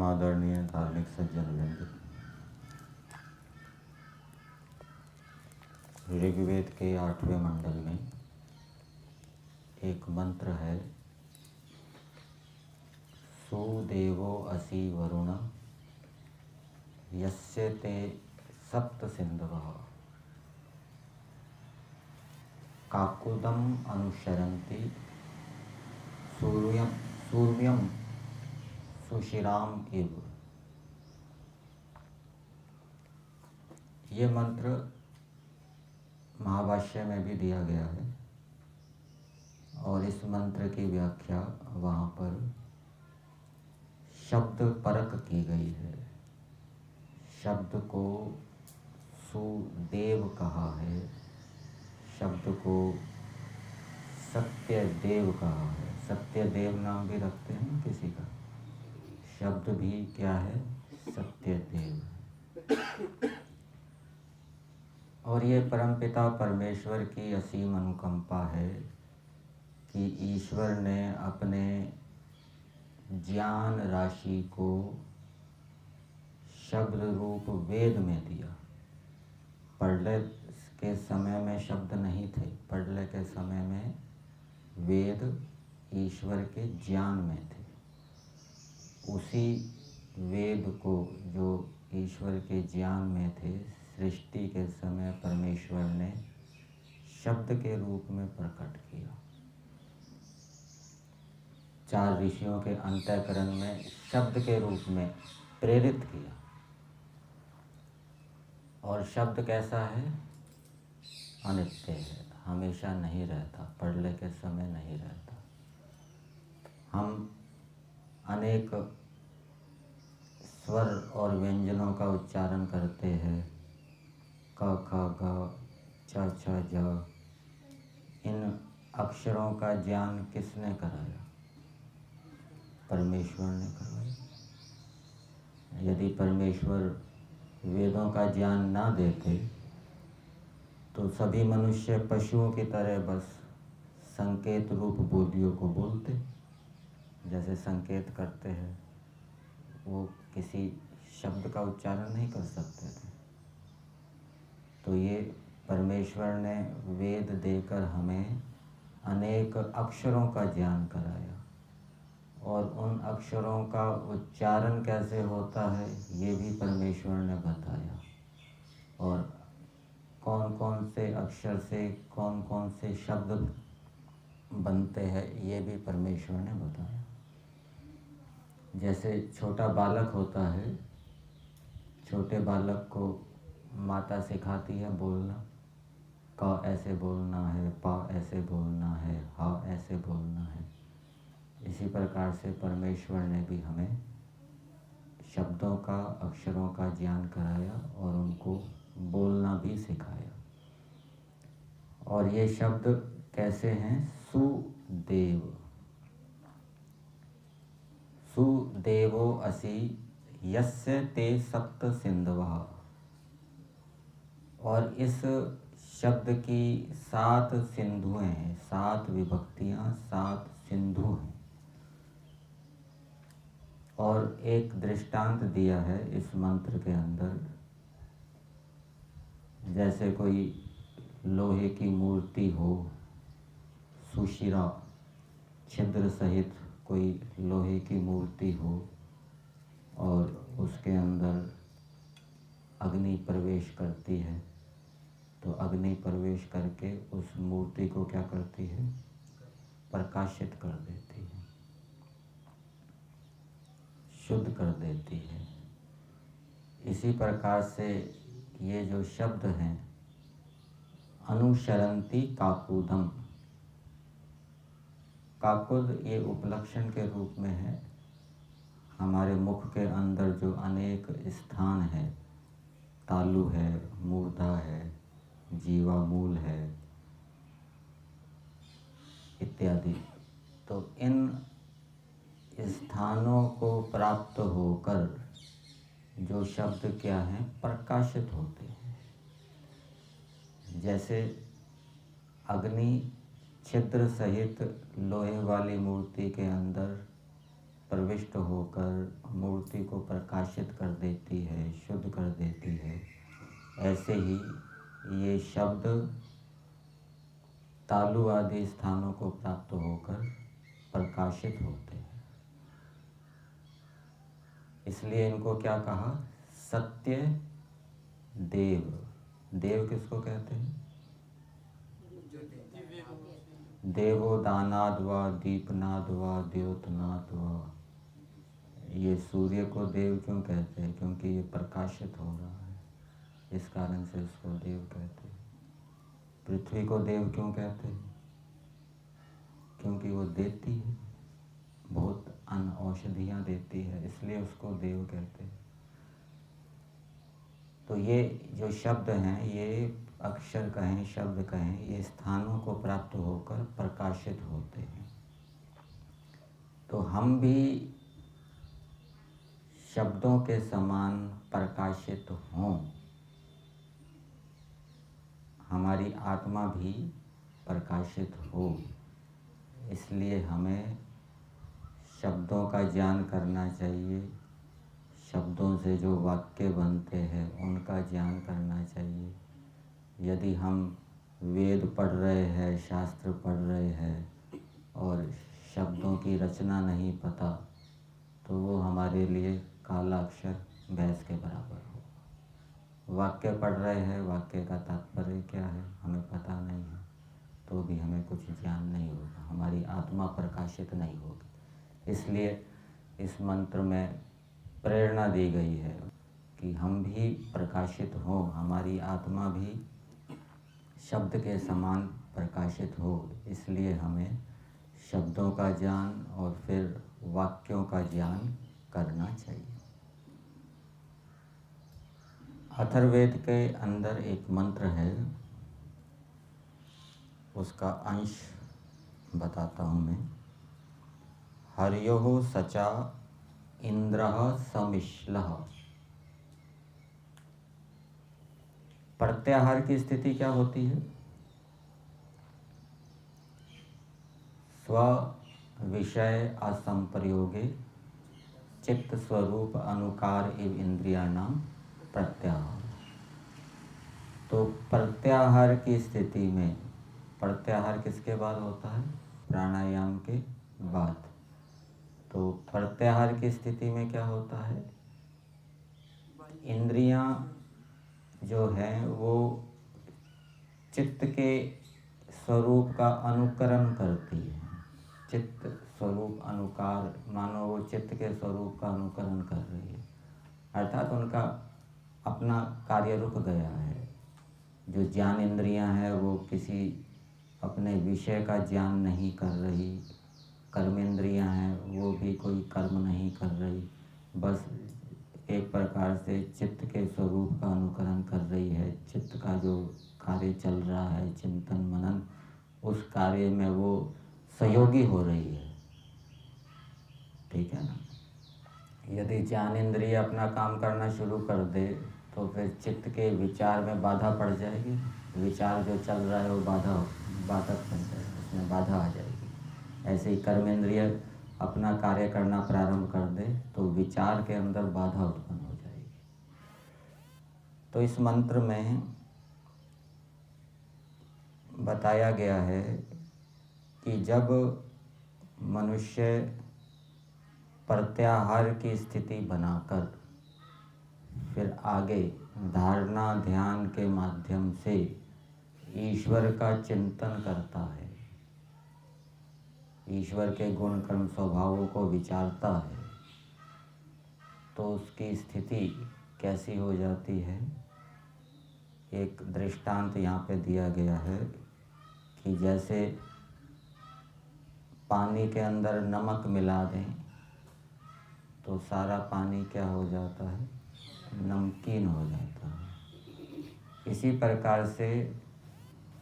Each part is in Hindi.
आदरणीय धार्मिक सज्जनवृंद, ऋग्वेद के 8वें मंडल में एक मंत्र है, सुदेवो असि वरुण यस्य ते सप्त सिन्धवः काकुदम अनुसरन्ति सूर्यम सुशिराम इव। ये मंत्र महाभाष्य में भी दिया गया है और इस मंत्र की व्याख्या वहाँ पर शब्द परक की गई है। शब्द को सुदेव कहा है, शब्द को सत्यदेव कहा है। सत्यदेव नाम भी रखते हैं किसी का, शब्द भी क्या है, सत्यदेव। और ये परमपिता परमेश्वर की असीम अनुकंपा है कि ईश्वर ने अपने ज्ञान राशि को शब्द रूप वेद में दिया। प्रलय के समय में शब्द नहीं थे, प्रलय के समय में वेद ईश्वर के ज्ञान में थे। उसी वेद को जो ईश्वर के ज्ञान में थे, सृष्टि के समय परमेश्वर ने शब्द के रूप में प्रकट किया। 4 ऋषियों के अंतःकरण में शब्द के रूप में प्रेरित किया। और शब्द कैसा है, अनित्य है, हमेशा नहीं रहता, प्रलय के समय नहीं रहता। हम अनेक स्वर और व्यंजनों का उच्चारण करते हैं, क ख ग च छ ज। इन अक्षरों का ज्ञान किसने कराया? परमेश्वर ने करवाया। यदि परमेश्वर वेदों का ज्ञान ना देते तो सभी मनुष्य पशुओं की तरह बस संकेत रूप बोलियों को बोलते, जैसे संकेत करते हैं, वो किसी शब्द का उच्चारण नहीं कर सकते थे। तो ये परमेश्वर ने वेद देकर हमें अनेक अक्षरों का ज्ञान कराया और उन अक्षरों का उच्चारण कैसे होता है ये भी परमेश्वर ने बताया। और कौन कौन से अक्षर से कौन कौन से शब्द बनते हैं ये भी परमेश्वर ने बताया। जैसे छोटा बालक होता है, छोटे बालक को माता सिखाती है बोलना, क ऐसे बोलना है, प ऐसे बोलना है, ह ऐसे बोलना है। इसी प्रकार से परमेश्वर ने भी हमें शब्दों का, अक्षरों का ज्ञान कराया और उनको बोलना भी सिखाया। और ये शब्द कैसे हैं? सुदेव, सुदेवो असि यस्य ते सप्त सिन्धवः। और इस शब्द की 7 सिंधुएं हैं, 7 विभक्तियां, 7 सिंधु हैं। और एक दृष्टांत दिया है इस मंत्र के अंदर, जैसे कोई लोहे की मूर्ति हो, सुशिरा, छिद्र सहित कोई लोहे की मूर्ति हो और उसके अंदर अग्नि प्रवेश करती है, तो अग्नि प्रवेश करके उस मूर्ति को क्या करती है? प्रकाशित कर देती है, शुद्ध कर देती है। इसी प्रकार से ये जो शब्द हैं, अनुसरन्ति काकुदम, काकुद ये उपलक्षण के रूप में है। हमारे मुख के अंदर जो अनेक स्थान है, तालु है, मूर्धा है, जीवा मूल है इत्यादि, तो इन स्थानों को प्राप्त होकर जो शब्द क्या हैं, प्रकाशित होते हैं। जैसे अग्नि छिद्र सहित लोहे वाली मूर्ति के अंदर प्रविष्ट होकर मूर्ति को प्रकाशित कर देती है, शुद्ध कर देती है, ऐसे ही ये शब्द तालु आदि स्थानों को प्राप्त होकर प्रकाशित होते हैं। इसलिए इनको क्या कहा? सत्य देव। देव किसको कहते हैं? देवो दानाद व दीपनाद व द्योतनाद व। ये सूर्य को देव क्यों कहते हैं? क्योंकि ये प्रकाशित हो रहा है, इस कारण से इसको देव कहते हैं। पृथ्वी को देव क्यों कहते हैं? क्योंकि वो देती है, बहुत अन्न औषधियाँ देती है, इसलिए उसको देव कहते हैं। तो ये जो शब्द हैं, ये अक्षर कहें, शब्द कहें, ये स्थानों को प्राप्त होकर प्रकाशित होते हैं। तो हम भी शब्दों के समान प्रकाशित हों, हमारी आत्मा भी प्रकाशित हो, इसलिए हमें शब्दों का ज्ञान करना चाहिए। शब्दों से जो वाक्य बनते हैं उनका ज्ञान करना चाहिए। यदि हम वेद पढ़ रहे हैं, शास्त्र पढ़ रहे हैं और शब्दों की रचना नहीं पता, तो वो हमारे लिए काला अक्षर भैंस के बराबर हो। वाक्य पढ़ रहे हैं, वाक्य का तात्पर्य क्या है हमें पता नहीं है, तो भी हमें कुछ ज्ञान नहीं होगा, हमारी आत्मा प्रकाशित नहीं होगी। इसलिए इस मंत्र में प्रेरणा दी गई है कि हम भी प्रकाशित हों, हमारी आत्मा भी शब्द के समान प्रकाशित हो। इसलिए हमें शब्दों का ज्ञान और फिर वाक्यों का ज्ञान करना चाहिए। अथर्ववेद के अंदर एक मंत्र है, उसका अंश बताता हूँ मैं। हर्योः सचा इंद्रः समिश्लः। प्रत्याहार की स्थिति क्या होती है? स्व विषय असंप्रयोगे चित्त स्वरूप अनुकार इव इंद्रियाणाम प्रत्याहार। तो प्रत्याहार की स्थिति में, प्रत्याहार किसके बाद होता है? प्राणायाम के बाद। तो प्रत्याहार की स्थिति में क्या होता है? इंद्रियां जो हैं वो चित्त के स्वरूप का अनुकरण करती है। चित्त स्वरूप अनुकार, मानो वो चित्त के स्वरूप का अनुकरण कर रही है, अर्थात उनका अपना कार्य रुक गया है। जो ज्ञान इंद्रियां हैं वो किसी अपने विषय का ज्ञान नहीं कर रही, कर्म इंद्रियां हैं वो भी कोई कर्म नहीं कर रही, बस एक प्रकार से चित्त के स्वरूप का अनुकरण कर रही है। चित्त का जो कार्य चल रहा है, चिंतन मनन, उस कार्य में वो सहयोगी हो रही है। ठीक है ना? यदि ज्ञान इंद्रिय अपना काम करना शुरू कर दे तो फिर चित्त के विचार में बाधा पड़ जाएगी। विचार जो चल रहा है वो बाधक बन जाएगा, उसमें बाधा आ जाएगी। ऐसे ही कर्म इंद्रिय अपना कार्य करना प्रारंभ कर दे तो विचार के अंदर बाधा उत्पन्न हो जाएगी। तो इस मंत्र में बताया गया है कि जब मनुष्य प्रत्याहार की स्थिति बनाकर फिर आगे धारणा ध्यान के माध्यम से ईश्वर का चिंतन करता है, ईश्वर के गुण कर्म स्वभावों को विचारता है, तो उसकी स्थिति कैसी हो जाती है? एक दृष्टांत यहाँ पे दिया गया है कि जैसे पानी के अंदर नमक मिला दें तो सारा पानी क्या हो जाता है? नमकीन हो जाता है। इसी प्रकार से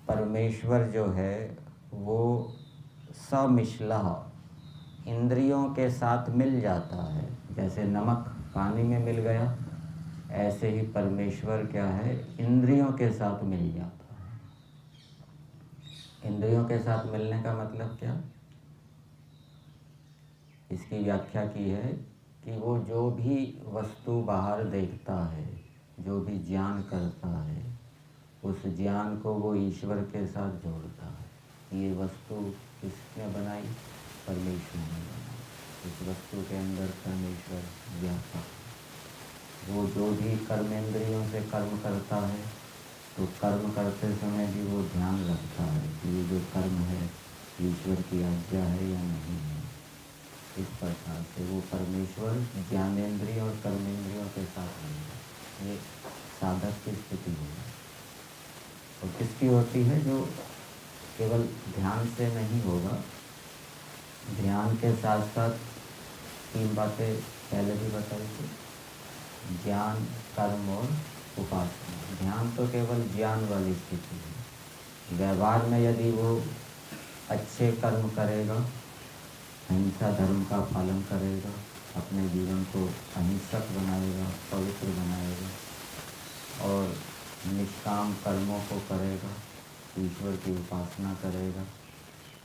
परमेश्वर जो है वो समिश्लः इंद्रियों के साथ मिल जाता है। जैसे नमक पानी में मिल गया, ऐसे ही परमेश्वर क्या है? इंद्रियों के साथ मिल जाता है। इंद्रियों के साथ मिलने का मतलब क्या? इसकी व्याख्या की है कि वो जो भी वस्तु बाहर देखता है, जो भी ज्ञान करता है, उस ज्ञान को वो ईश्वर के साथ जोड़ता है। ये वस्तु किसने बनाई? परमेश्वर ने बनाई। इस वस्तु के अंदर परमेश्वर व्यापक है। वो जो भी कर्मेंद्रियों से कर्म करता है, तो कर्म करते समय भी वो ध्यान रखता है कि ये जो कर्म है ईश्वर की आज्ञा है या नहीं है। इस प्रकार से वो परमेश्वर ज्ञानेंद्रिय और कर्मेंद्रियों के साथ रहेगा। ये साधक की स्थिति है। और किसकी होती है? जो केवल ध्यान से नहीं होगा, ध्यान के साथ साथ 3 बातें पहले भी बताई थी, ज्ञान, कर्म और उपासना। ध्यान तो केवल ज्ञान वाली स्थिति है। व्यवहार में यदि वो अच्छे कर्म करेगा, अहिंसा धर्म का पालन करेगा, अपने जीवन को अहिंसक बनाएगा, पवित्र बनाएगा और निष्काम कर्मों को करेगा, ईश्वर की उपासना करेगा,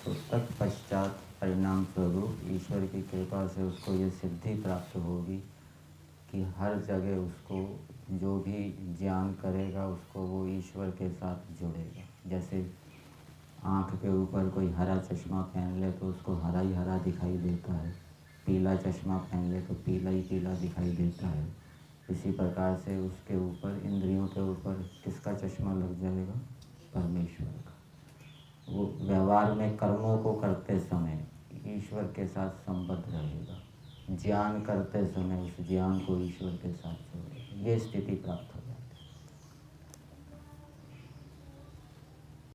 तो तत्पश्चात परिणाम स्वरूप ईश्वर की कृपा से उसको ये सिद्धि प्राप्त होगी कि हर जगह उसको जो भी ज्ञान करेगा उसको वो ईश्वर के साथ जुड़ेगा। जैसे आँख के ऊपर कोई हरा चश्मा पहन ले तो उसको हरा ही हरा दिखाई देता है, पीला चश्मा पहन ले तो पीला ही पीला दिखाई देता है। इसी प्रकार से उसके ऊपर, इंद्रियों के ऊपर किसका चश्मा लग जाएगा? परमेश्वर का। वो व्यवहार में कर्मों को करते समय ईश्वर के साथ संबद्ध रहेगा, ज्ञान करते समय उस ज्ञान को ईश्वर के साथ जोड़ेगा। ये स्थिति प्राप्त